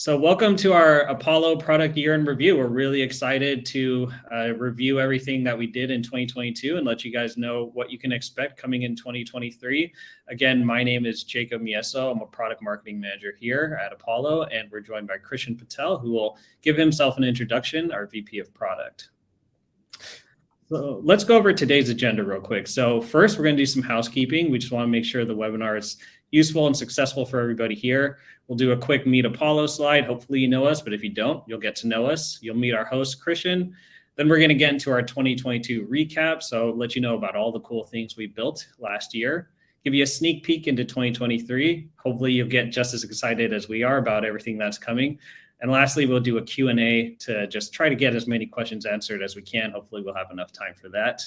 So welcome to our Apollo product year in review. We're really excited to review everything that we did in 2022 and let you guys know what you can expect coming in 2023. Again, my name is Jacob Mieso. I'm a product marketing manager here at Apollo, and we're joined by Krishan Patel, who will give himself an introduction, our VP of product. So let's go over today's agenda real quick. So first, we're going to do some housekeeping. We just want to make sure the webinar is useful and successful for everybody here. We'll do a quick Meet Apollo slide. Hopefully you know us, but if you don't, you'll get to know us. You'll meet our host, Krishan. Then we're going to get into our 2022 recap. So let you know about all the cool things we built last year. Give you a sneak peek into 2023. Hopefully you'll get just as excited as we are about everything that's coming. And lastly, we'll do a Q&A to just try to get as many questions answered as we can. Hopefully we'll have enough time for that.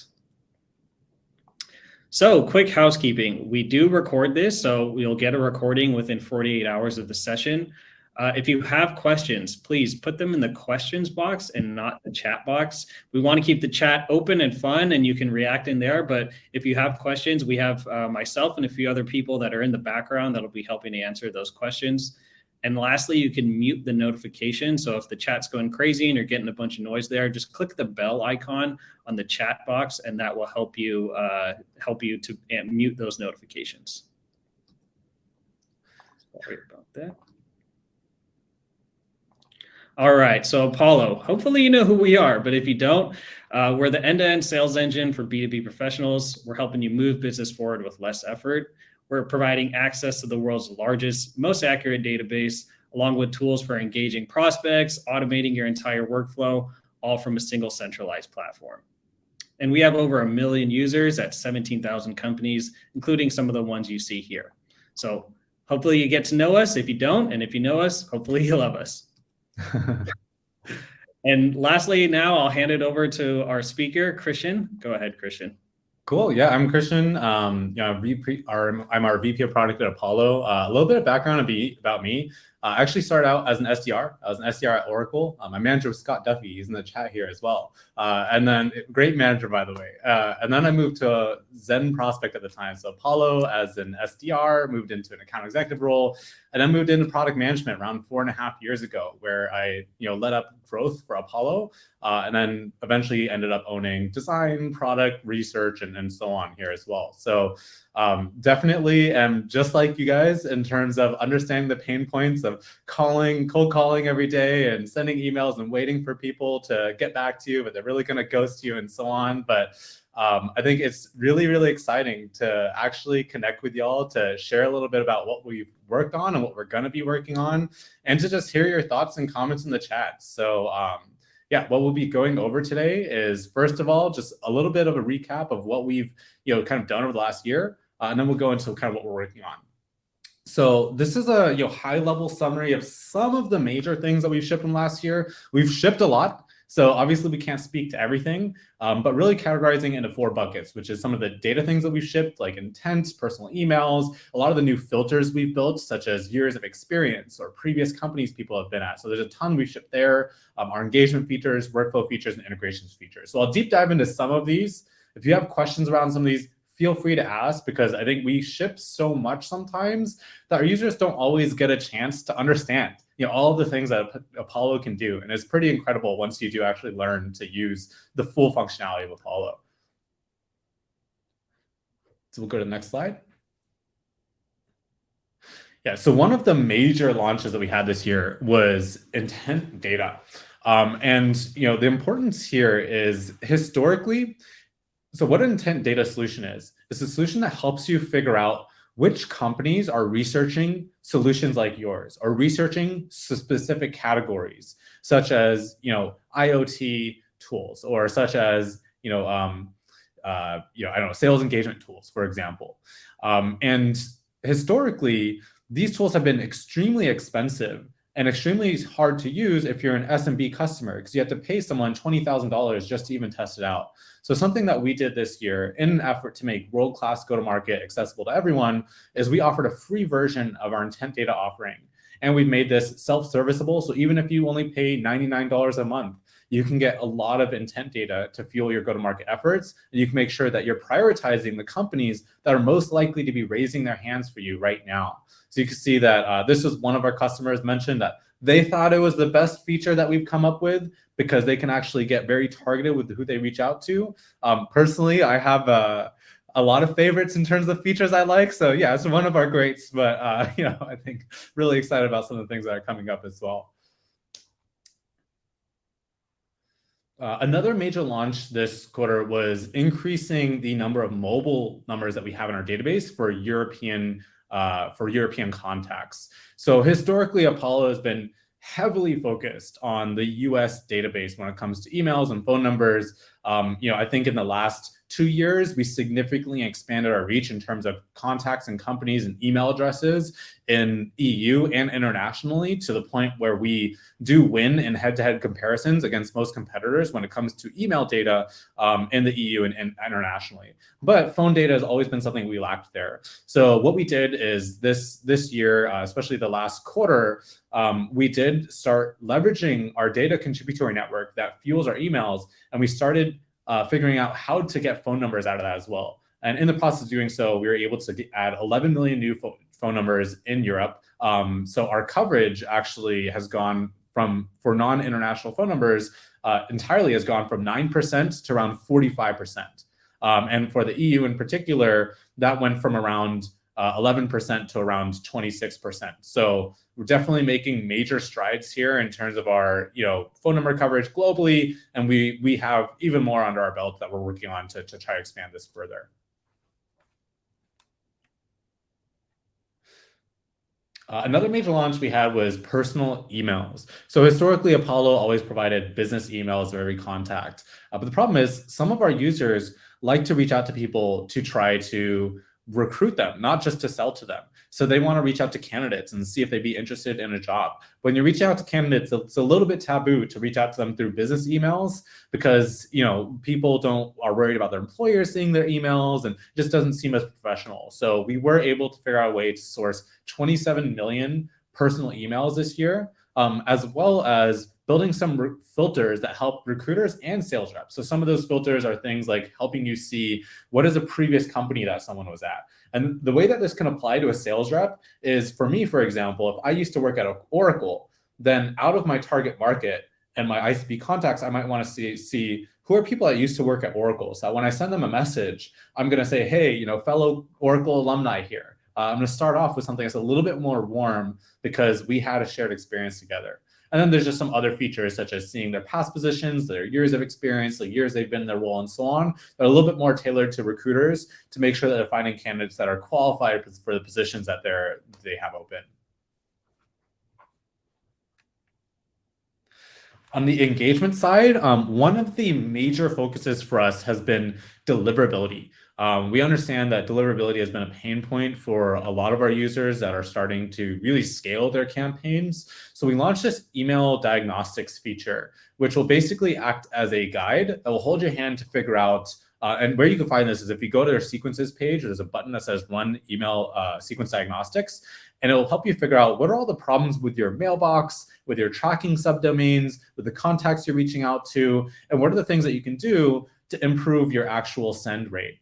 So quick housekeeping. We do record this, so we'll get a recording within 48 hours of the session. If you have questions, please put them in the questions box and not the chat box. We want to keep the chat open and fun, and you can react in there. But if you have questions, we have myself and a few other people that are in the background that'll be helping to answer those questions. And lastly, you can mute the notification. So if the chat's going crazy and you're getting a bunch of noise there, just click the bell icon on the chat box, and that will help you to mute those notifications. Sorry about that. All right, so Apollo, hopefully you know who we are, but if you don't, we're the end-to-end sales engine for B2B professionals. We're helping you move business forward with less effort. We're providing access to the world's largest, most accurate database, along with tools for engaging prospects, automating your entire workflow, all from a single centralized platform. And we have over 1 million users at 17,000 companies, including some of the ones you see here. So hopefully you get to know us. If you don't, and if you know us, hopefully you love us. And lastly, now I'll hand it over to our speaker, Krishan. Go ahead, Krishan. Cool. Yeah, I'm Krishan. I'm our VP of product at Apollo. A little bit of background about me. I actually started out as an SDR. I was an SDR at Oracle. My manager was Scott Duffy. He's in the chat here as well. And then great manager, by the way. And then I moved to Zen Prospect at the time. So Apollo as an SDR, moved into an account executive role, and then moved into product management around 4.5 years ago, where I led up growth for Apollo, and then eventually ended up owning design, product, research, and so on here as well. So definitely am just like you guys in terms of understanding the pain points of cold calling every day and sending emails and waiting for people to get back to you, but they're really going to ghost you and so on. But I think it's really, really exciting to actually connect with y'all, to share a little bit about what we've worked on and what we're going to be working on, and to just hear your thoughts and comments in the chat. So yeah, what we'll be going over today is, first of all, just a little bit of a recap of what we've kind of done over the last year, and then we'll go into kind of what we're working on. So this is a high-level summary of some of the major things that we've shipped in last year. We've shipped a lot, so obviously we can't speak to everything, but really categorizing into 4 buckets, which is some of the data things that we've shipped, like intent, personal emails, a lot of the new filters we've built, such as years of experience or previous companies people have been at. So there's a ton we've shipped there, our engagement features, workflow features, and integrations features. So I'll deep dive into some of these. If you have questions around some of these, feel free to ask, because I think we ship so much sometimes that our users don't always get a chance to understand all of the things that Apollo can do. And it's pretty incredible once you do actually learn to use the full functionality of Apollo. So we'll go to the next slide. Yeah, so one of the major launches that we had this year was intent data. And the importance here is, historically, so what an intent data solution is a solution that helps you figure out which companies are researching solutions like yours, or researching specific categories, such as IoT tools, or such as I don't know, sales engagement tools, for example. And historically, these tools have been extremely expensive and extremely hard to use if you're an SMB customer, because you have to pay someone $20,000 just to even test it out. So something that we did this year in an effort to make world-class go-to-market accessible to everyone is we offered a free version of our intent data offering. And we've made this self-serviceable. So even if you only pay $99 a month, you can get a lot of intent data to fuel your go-to-market efforts. And you can make sure that you're prioritizing the companies that are most likely to be raising their hands for you right now. So you can see that this was one of our customers mentioned that They thought it was the best feature that we've come up with because they can actually get very targeted with who they reach out to. Personally, I have a lot of favorites in terms of features I like. So yeah, it's one of our greats, but I think really excited about some of the things that are coming up as well. Another major launch this quarter was increasing the number of mobile numbers that we have in our database for European contacts. So historically, Apollo has been heavily focused on the US database when it comes to emails and phone numbers. I think in the last 2 years, we significantly expanded our reach in terms of contacts and companies and email addresses in EU and internationally, to the point where we do win in head-to-head comparisons against most competitors when it comes to email data in the EU and internationally. But phone data has always been something we lacked there. So what we did is this year, especially the last quarter, we did start leveraging our data contributory network that fuels our emails, and we started figuring out how to get phone numbers out of that as well. And in the process of doing so, we were able to add 11 million new phone numbers in Europe. So our coverage actually has gone from, for non-international phone numbers, entirely has gone from 9% to around 45%. And for the EU in particular, that went from around 11% to around 26%. So we're definitely making major strides here in terms of our phone number coverage globally, and we have even more under our belt that we're working on to try to expand this further. Another major launch we had was personal emails. So historically, Apollo always provided business emails of every contact. But the problem is some of our users like to reach out to people to try to recruit them, not just to sell to them. So they want to reach out to candidates and see if they'd be interested in a job. When you reach out to candidates, it's a little bit taboo to reach out to them through business emails because people are worried about their employers seeing their emails, and it just doesn't seem as professional. So we were able to figure out a way to source 27 million personal emails this year, as well as building some filters that help recruiters and sales reps. So some of those filters are things like helping you see what is a previous company that someone was at. And the way that this can apply to a sales rep is, for me, for example, if I used to work at Oracle, then out of my target market and my ICP contacts, I might want to see who are people that used to work at Oracle. So when I send them a message, I'm going to say, hey, fellow Oracle alumni here. I'm going to start off with something that's a little bit more warm because we had a shared experience together. And then there's just some other features such as seeing their past positions, their years of experience, the years they've been in their role, and so on. They're a little bit more tailored to recruiters to make sure that they're finding candidates that are qualified for the positions that they have open. On the engagement side, one of the major focuses for us has been deliverability. We understand that deliverability has been a pain point for a lot of our users that are starting to really scale their campaigns. So we launched this email diagnostics feature, which will basically act as a guide that will hold your hand to figure out, and where you can find this is if you go to their sequences page, there's a button that says run email sequence diagnostics, and it will help you figure out what are all the problems with your mailbox, with your tracking subdomains, with the contacts you're reaching out to, and what are the things that you can do to improve your actual send rate.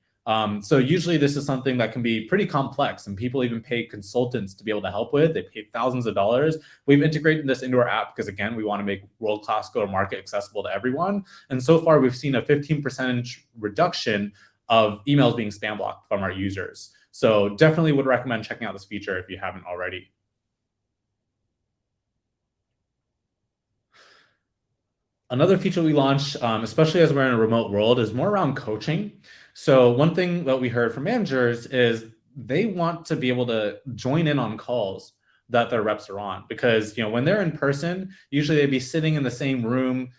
So usually this is something that can be pretty complex, and people even pay consultants to be able to help with. They pay thousands of dollars. We've integrated this into our app because, again, we want to make world-class go-to-market accessible to everyone. And so far, we've seen a 15% reduction of emails being spam blocked from our users. So definitely would recommend checking out this feature if you haven't already. Another feature we launched, especially as we're in a remote world, is more around coaching. So one thing that we heard from managers is they want to be able to join in on calls that their reps are on, because when they're in person, usually they'd be sitting in the same room,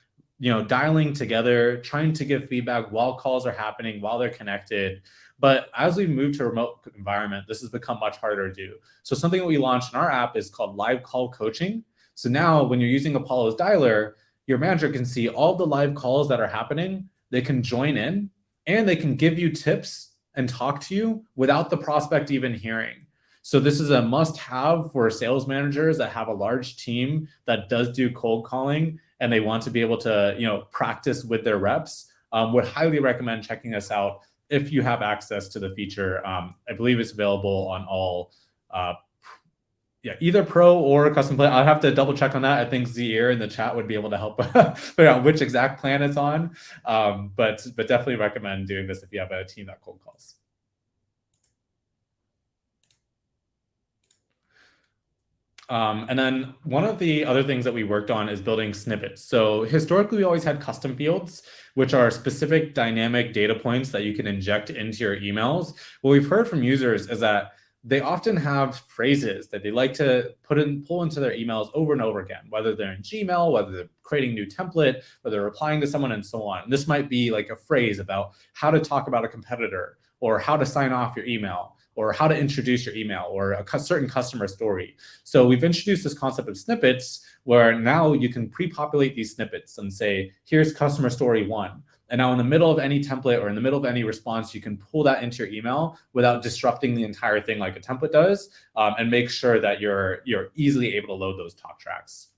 dialing together, trying to give feedback while calls are happening, while they're connected. But as we move to a remote environment, this has become much harder to do. So something that we launched in our app is called live call coaching. So now when you're using Apollo's dialer, your manager can see all the live calls that are happening. They can join in and they can give you tips and talk to you without the prospect even hearing. So this is a must-have for sales managers that have a large team that does do cold calling and they want to be able to practice with their reps. Would highly recommend checking this out if you have access to the feature. I believe it's available on all Yeah, either pro or custom plan. I'll have to double check on that. I think Zaire in the chat would be able to help figure out which exact plan it's on. But definitely recommend doing this if you have a team that cold calls. And then one of the other things that we worked on is building snippets. So historically, we always had custom fields, which are specific dynamic data points that you can inject into your emails. What we've heard from users is that they often have phrases that they like to pull into their emails over and over again, whether they're in Gmail, whether they're creating a new template, whether they're replying to someone, and so on. And this might be like a phrase about how to talk about a competitor, or how to sign off your email, or how to introduce your email, or a certain customer story. So we've introduced this concept of snippets, where now you can pre-populate these snippets and say, here's customer story 1. And now in the middle of any template or in the middle of any response, you can pull that into your email without disrupting the entire thing like a template does, and make sure that you're easily able to load those talk tracks.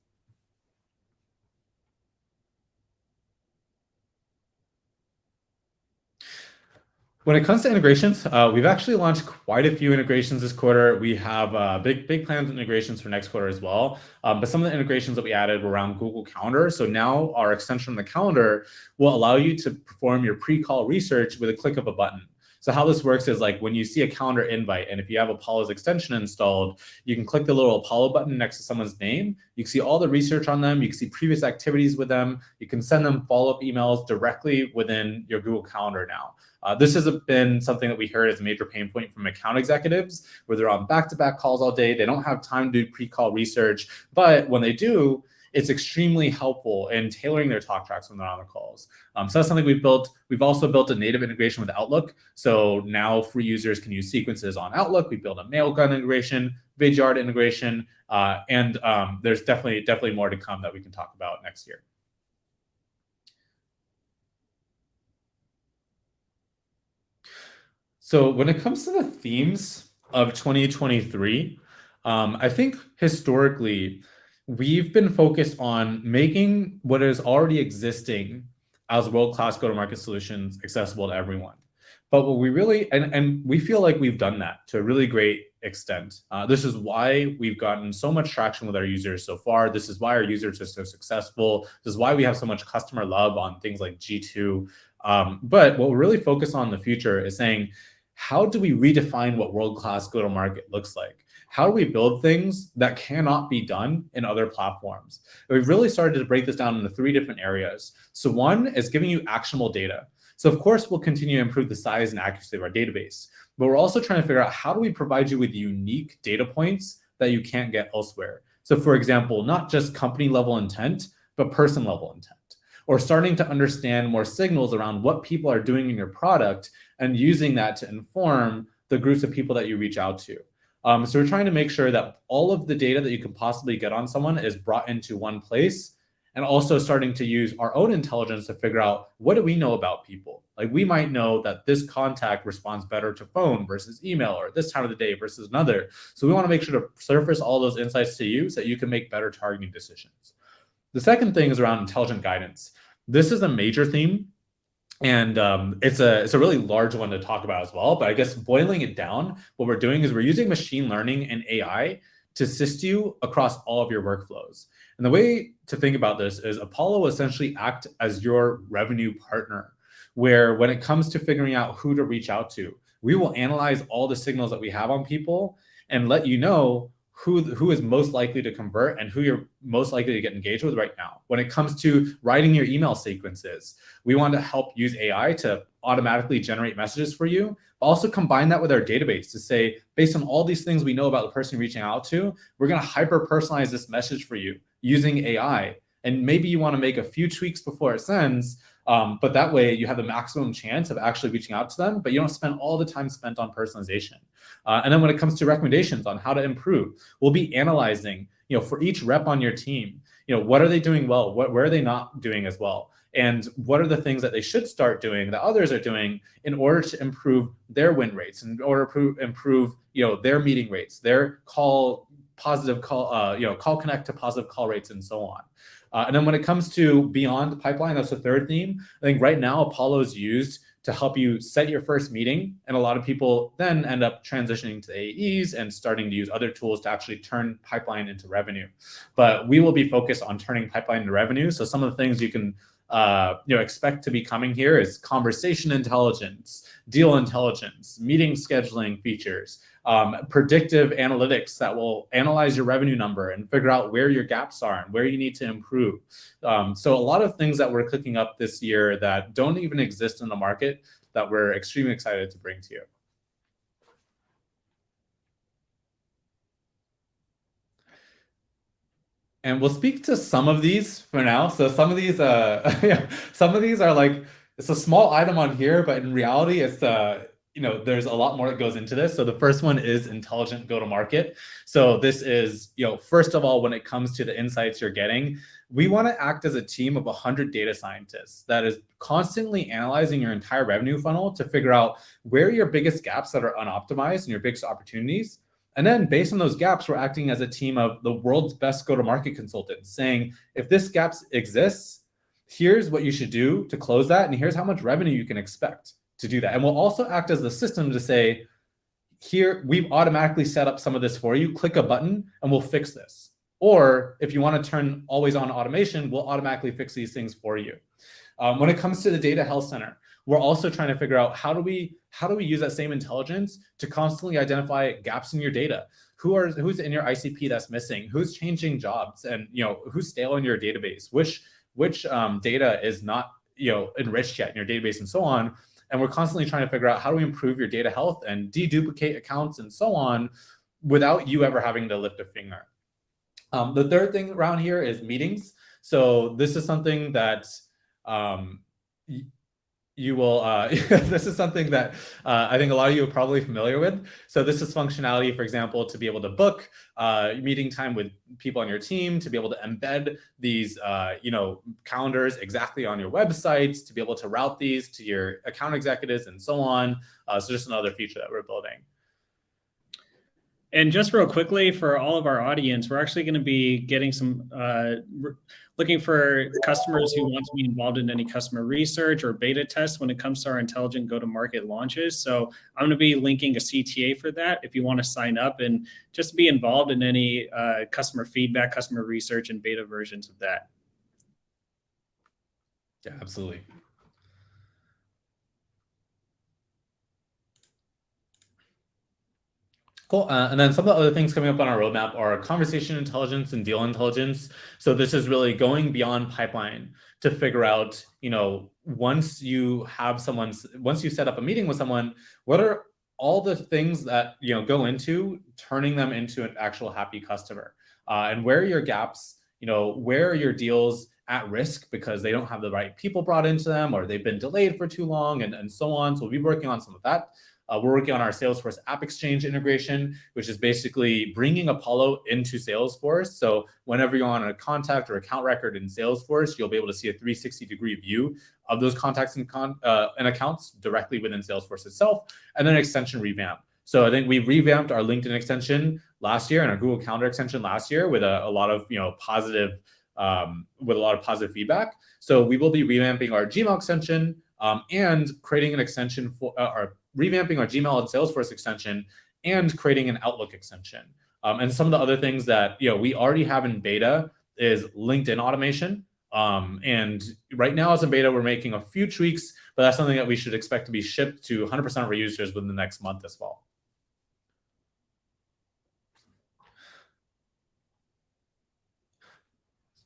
When it comes to integrations, we've actually launched quite a few integrations this quarter. We have big plans and integrations for next quarter as well. But some of the integrations that we added were around Google Calendar. So now our extension on the calendar will allow you to perform your pre-call research with a click of a button. So how this works is like when you see a calendar invite, and if you have Apollo's extension installed, you can click the little Apollo button next to someone's name. You can see all the research on them. You can see previous activities with them. You can send them follow-up emails directly within your Google Calendar now. This has been something that we heard as a major pain point from account executives, where they're on back-to-back calls all day. They don't have time to do pre-call research, but when they do, it's extremely helpful in tailoring their talk tracks when they're on the calls. So that's something we've built. We've also built a native integration with Outlook. So now free users can use sequences on Outlook. We built a Mailgun integration, Vidyard integration, and there's definitely more to come that we can talk about next year. So when it comes to the themes of 2023, I think historically, we've been focused on making what is already existing as world-class go-to-market solutions accessible to everyone. But what we really, and we feel like we've done that to a really great extent. This is why we've gotten so much traction with our users so far. This is why our users are so successful. This is why we have so much customer love on things like G2. But what we're really focused on in the future is saying, how do we redefine what world-class go-to-market looks like? How do we build things that cannot be done in other platforms? And we've really started to break this down into 3 different areas. So one is giving you actionable data. So of course, we'll continue to improve the size and accuracy of our database, but we're also trying to figure out how do we provide you with unique data points that you can't get elsewhere. So for example, not just company level intent, but person level intent, or starting to understand more signals around what people are doing in your product and using that to inform the groups of people that you reach out to. So we're trying to make sure that all of the data that you can possibly get on someone is brought into one place, and also starting to use our own intelligence to figure out, what do we know about people? Like, we might know that this contact responds better to phone versus email, or this time of the day versus another. So we want to make sure to surface all those insights to you so that you can make better targeting decisions. The second thing is around intelligent guidance. This is a major theme, and it's a really large one to talk about as well. But I guess boiling it down, what we're doing is we're using machine learning and AI to assist you across all of your workflows. And the way to think about this is Apollo will essentially act as your revenue partner, where when it comes to figuring out who to reach out to, we will analyze all the signals that we have on people and let you know who is most likely to convert and who you're most likely to get engaged with right now. When it comes to writing your email sequences, we want to help use AI to automatically generate messages for you, but also combine that with our database to say, based on all these things we know about the person reaching out to, we're going to hyper personalize this message for you using AI. And maybe you want to make a few tweaks before it sends, but that way you have the maximum chance of actually reaching out to them, but you don't spend all the time spent on personalization. And then when it comes to recommendations on how to improve, we'll be analyzing, for each rep on your team, what are they doing well? Where are they not doing as well? And what are the things that they should start doing that others are doing in order to improve their win rates, in order to improve, their meeting rates, their call connect to positive call rates, and so on. And then when it comes to beyond the pipeline, that's the third theme. I think right now Apollo is used to help you set your first meeting. And a lot of people then end up transitioning to AEs and starting to use other tools to actually turn pipeline into revenue. But we will be focused on turning pipeline into revenue. So some of the things you can expect to be coming here is conversation intelligence, deal intelligence, meeting scheduling features, predictive analytics that will analyze your revenue number and figure out where your gaps are and where you need to improve. So a lot of things that we're cooking up this year that don't even exist in the market that we're extremely excited to bring to you. And we'll speak to some of these for now. So some of these, some of these are like, it's a small item on here, but in reality, it's there's a lot more that goes into this. So the first one is intelligent go-to-market. So this is, first of all, when it comes to the insights you're getting, we want to act as a team of 100 data scientists that is constantly analyzing your entire revenue funnel to figure out where your biggest gaps that are unoptimized and your biggest opportunities. And then based on those gaps, we're acting as a team of the world's best go-to-market consultants saying, if this gap exists, here's what you should do to close that. And here's how much revenue you can expect to do that. And we'll also act as the system to say, here, we've automatically set up some of this for you. Click a button and we'll fix this. Or if you want to turn always on automation, we'll automatically fix these things for you. When it comes to the data health center, we're also trying to figure out how do we use that same intelligence to constantly identify gaps in your data? Who's in your ICP that's missing? Who's changing jobs? And who's stale in your database? Which data is not enriched yet in your database and so on. And we're constantly trying to figure out how do we improve your data health and deduplicate accounts and so on without you ever having to lift a finger. The third thing around here is meetings. So this is something that you will, this is something that I think a lot of you are probably familiar with. So this is functionality, for example, to be able to book meeting time with people on your team, to be able to embed these, calendars exactly on your websites, to be able to route these to your account executives and so on. So just another feature that we're building. And just real quickly for all of our audience, we're actually going to be getting some, looking for customers who want to be involved in any customer research or beta tests when it comes to our intelligent go-to-market launches. So I'm going to be linking a CTA for that if you want to sign up and just be involved in any customer feedback, customer research, and beta versions of that. Yeah, absolutely. Cool. And then some of the other things coming up on our roadmap are conversation intelligence and deal intelligence. So this is really going beyond pipeline to figure out, once you set up a meeting with someone, what are all the things that, go into turning them into an actual happy customer, and where are your gaps, where are your deals at risk because they don't have the right people brought into them or they've been delayed for too long and so on. So we'll be working on some of that. We're working on our Salesforce App Exchange integration, which is basically bringing Apollo into Salesforce. So whenever you're on a contact or account record in Salesforce, you'll be able to see a 360-degree view of those contacts and accounts directly within Salesforce itself, and then extension revamp. So I think we revamped our LinkedIn extension last year and our Google Calendar extension last year with a lot of positive feedback. So we will be revamping our Gmail extension and creating an extension for revamping our Gmail and Salesforce extension and creating an Outlook extension. And some of the other things that we already have in beta is LinkedIn automation. And right now as in beta, we're making a few tweaks, but that's something that we should expect to be shipped to 100% of our users within the next month as well.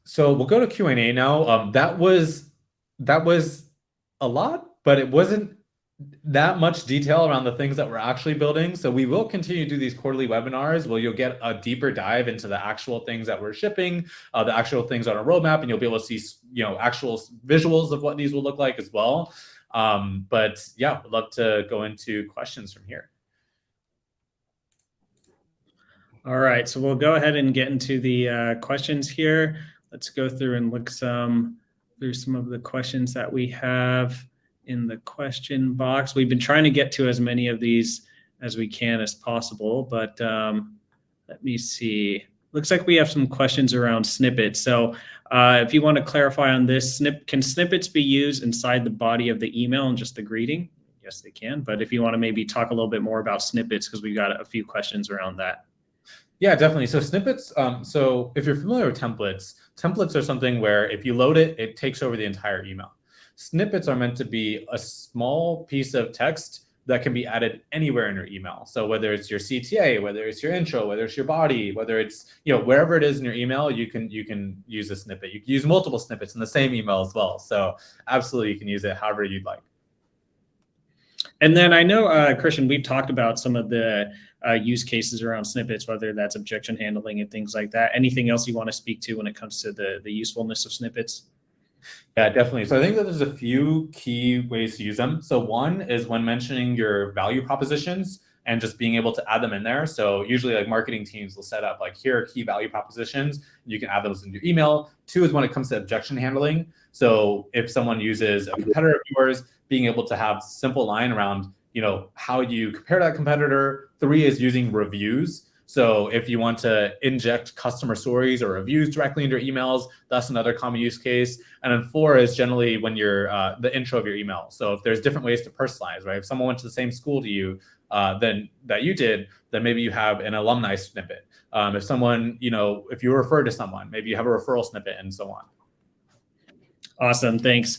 So we'll go to Q&A now. That was a lot, but it wasn't that much detail around the things that we're actually building. So we will continue to do these quarterly webinars where you'll get a deeper dive into the actual things that we're shipping, the actual things on our roadmap, and you'll be able to see, actual visuals of what these will look like as well. But yeah, would love to go into questions from here. All right, so we'll go ahead and get into the questions here. Let's go through and look through some of the questions that we have in the question box. We've been trying to get to as many of these as we can as possible, but let me see. Looks like we have some questions around snippets. So If you want to clarify on this, can snippets be used inside the body of the email and just the greeting? Yes, they can. But if you want to maybe talk a little bit more about snippets, because we've got a few questions around that. Yeah, definitely. So snippets, so if you're familiar with templates, templates are something where if you load it, it takes over the entire email. Snippets are meant to be a small piece of text that can be added anywhere in your email. So whether it's your CTA, whether it's your intro, whether it's your body, whether it's, wherever it is in your email, you can use a snippet. You can use multiple snippets in the same email as well. So absolutely, you can use it however you'd like. And then I know, Krishan, we've talked about some of the use cases around snippets, whether that's objection handling and things like that. Anything else you want to speak to when it comes to the usefulness of snippets? Yeah, definitely. So I think that there's a few key ways to use them. So one is when mentioning your value propositions and just being able to add them in there. So usually like marketing teams will set up like, here are key value propositions. You can add those into your email. Two is when it comes to objection handling. So if someone uses a competitor of yours, being able to have simple line around, how you compare that competitor. Three is using reviews. So if you want to inject customer stories or reviews directly into your emails, that's another common use case. And then four is generally when you're the intro of your email. So if there's different ways to personalize, right? If someone went to the same school to you then maybe you have an alumni snippet. If someone, if you refer to someone, maybe you have a referral snippet and so on. Awesome, thanks.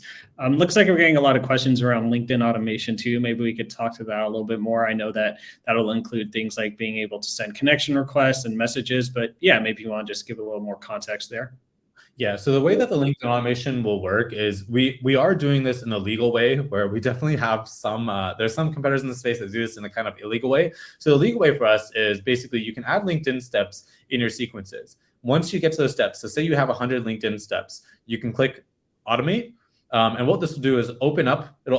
Looks like we're getting a lot of questions around LinkedIn automation too. Maybe we could talk to that a little bit more. I know that that'll include things like being able to send connection requests and messages, but yeah, maybe you want to just give a little more context there. Yeah, so the way that the LinkedIn automation will work is we are doing this in a legal way where we definitely have some, there's some competitors in the space that do this in a kind of illegal way. So the legal way for us is basically you can add LinkedIn steps in your sequences. Once you get to those steps, so say you have 100 LinkedIn steps, you can click automate. And what this will do is it'll open up the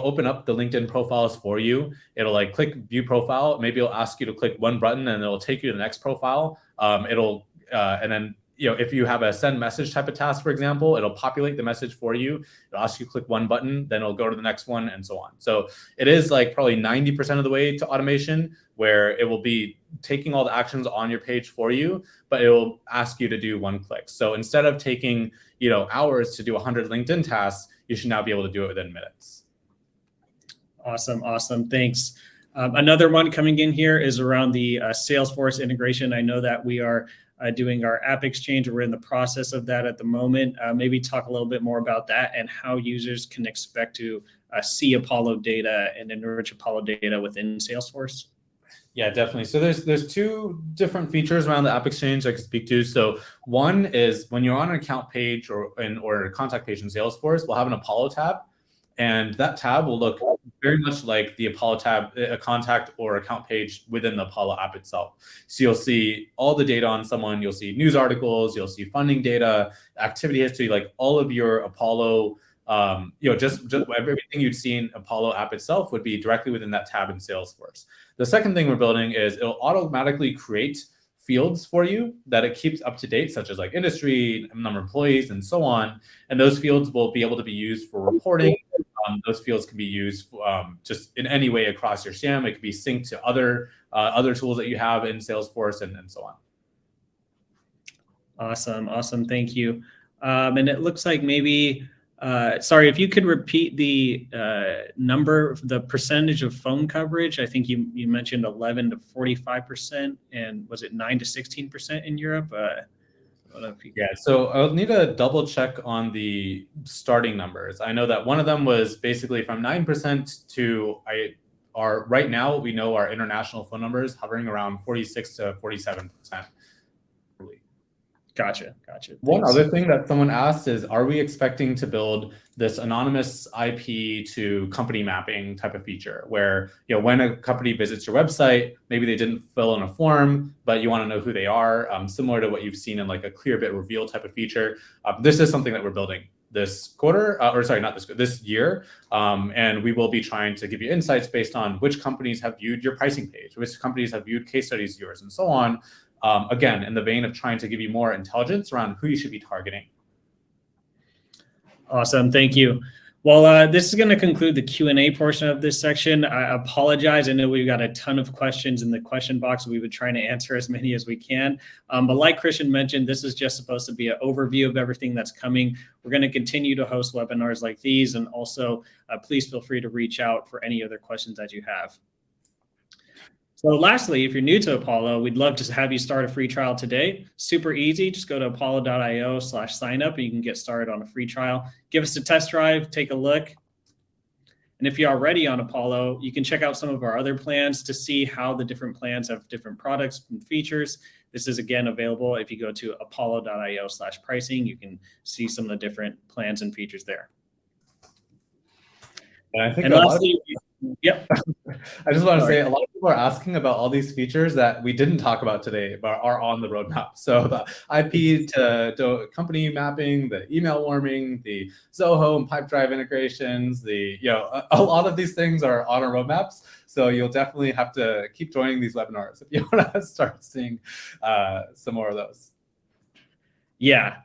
LinkedIn profiles for you. It'll like click view profile. Maybe it'll ask you to click one button and it'll take you to the next profile. And then, if you have a send message type of task, for example, it'll populate the message for you. It'll ask you to click one button, then it'll go to the next one and so on. So it is like probably 90% of the way to automation where it will be taking all the actions on your page for you, but it will ask you to do one click. So instead of taking, hours to do 100 LinkedIn tasks, you should now be able to do it within minutes. Awesome. Thanks. Another one coming in here is around the Salesforce integration. I know that we are doing our app exchange. We're in the process of that at the moment. Maybe talk a little bit more about that and how users can expect to see Apollo data and enrich Apollo data within Salesforce. Yeah, definitely. So there's two different features around the app exchange I can speak to. So one is when you're on an account page or a contact page in Salesforce, we'll have an Apollo tab. And that tab will look very much like the Apollo tab, a contact or account page within the Apollo app itself. So you'll see all the data on someone, you'll see news articles, you'll see funding data, activity history, like all of your Apollo, just everything you'd seen Apollo app itself would be directly within that tab in Salesforce. The second thing we're building is it'll automatically create fields for you that it keeps up to date, such as like industry, number of employees, and so on. And those fields will be able to be used for reporting. Those fields can be used just in any way across your SAM. It could be synced to other tools that you have in Salesforce and so on. Awesome. Thank you. And it looks like maybe, sorry, if you could repeat the the percentage of phone coverage. I think you mentioned 11 to 45%, and was it 9 to 16% in Europe? Yeah, so I'll need to double check on the starting numbers. I know that one of them was basically from 9% to right now we know our international phone numbers hovering around 46 to 47%. Gotcha. One other thing that someone asked is, are we expecting to build this anonymous IP to company mapping type of feature where, when a company visits your website, maybe they didn't fill in a form, but you want to know who they are, similar to what you've seen in like a Clearbit reveal type of feature. This is something that we're building this quarter, this year. And we will be trying to give you insights based on which companies have viewed your pricing page, which companies have viewed case studies of yours, and so on. Again, in the vein of trying to give you more intelligence around who you should be targeting. Awesome. Thank you. Well, this is going to conclude the Q&A portion of this section. I apologize. I know we've got a ton of questions in the question box. We've been trying to answer as many as we can. But like Krishan mentioned, this is just supposed to be an overview of everything that's coming. We're going to continue to host webinars like these. And also, please feel free to reach out for any other questions that you have. So lastly, if you're new to Apollo, we'd love to have you start a free trial today. Super easy. Just go to apollo.io/signup and you can get started on a free trial. Give us a test drive, take a look. And if you're already on Apollo, you can check out some of our other plans to see how the different plans have different products and features. This is, again, available if you go to apollo.io/pricing. You can see some of the different plans and features there. And I think and lastly, yep. I just want to say a lot of people are asking about all these features that we didn't talk about today, but are on the roadmap. So the IP to company mapping, the email warming, the Zoho and Pipedrive integrations, a lot of these things are on our roadmaps. So you'll definitely have to keep joining these webinars if you want to start seeing some more of those. Yeah.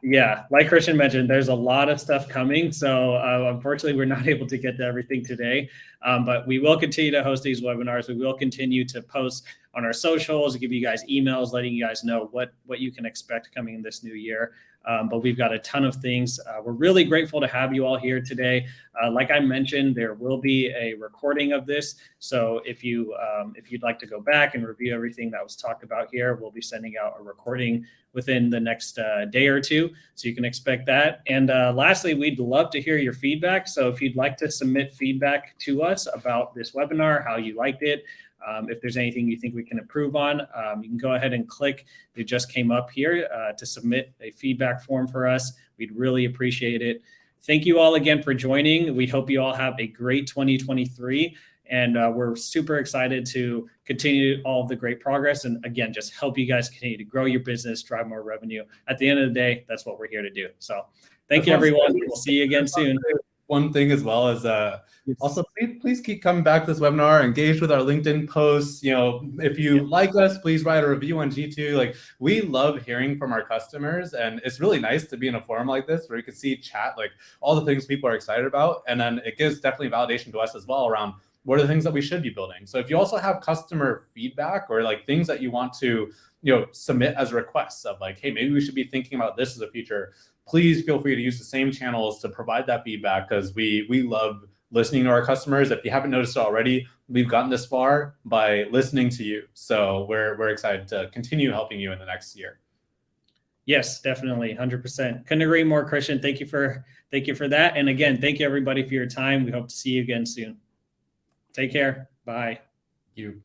Like Krishan mentioned, there's a lot of stuff coming. So unfortunately, we're not able to get to everything today. But we will continue to host these webinars. We will continue to post on our socials, give you guys emails, letting you guys know what you can expect coming in this new year. But we've got a ton of things. We're really grateful to have you all here today. Like I mentioned, there will be a recording of this. So if you'd like to go back and review everything that was talked about here, we'll be sending out a recording within the next day or two. So you can expect that. And lastly, we'd love to hear your feedback. So if you'd like to submit feedback to us about this webinar, how you liked it, if there's anything you think we can improve on, you can go ahead and click. It just came up here to submit a feedback form for us. We'd really appreciate it. Thank you all again for joining. We hope you all have a great 2023. And we're super excited to continue all of the great progress. And again, just help you guys continue to grow your business, drive more revenue. At the end of the day, that's what we're here to do. So thank you, everyone. We'll see you again soon. One thing as well is also please keep coming back to this webinar, engage with our LinkedIn posts. If you like us, please write a review on G2. Like, we love hearing from our customers, and it's really nice to be in a forum like this where you can see chat, like all the things people are excited about. And then it gives definitely validation to us as well around what are the things that we should be building. So if you also have customer feedback or like things that you want to submit as requests of like, hey, maybe we should be thinking about this as a feature, please feel free to use the same channels to provide that feedback, because we love listening to our customers. If you haven't noticed it already, we've gotten this far by listening to you. So we're excited to continue helping you in the next year. Yes, definitely, 100%. Couldn't agree more, Krishan. Thank you for that. And again, thank you everybody for your time. We hope to see you again soon. Take care. Bye. Thank you.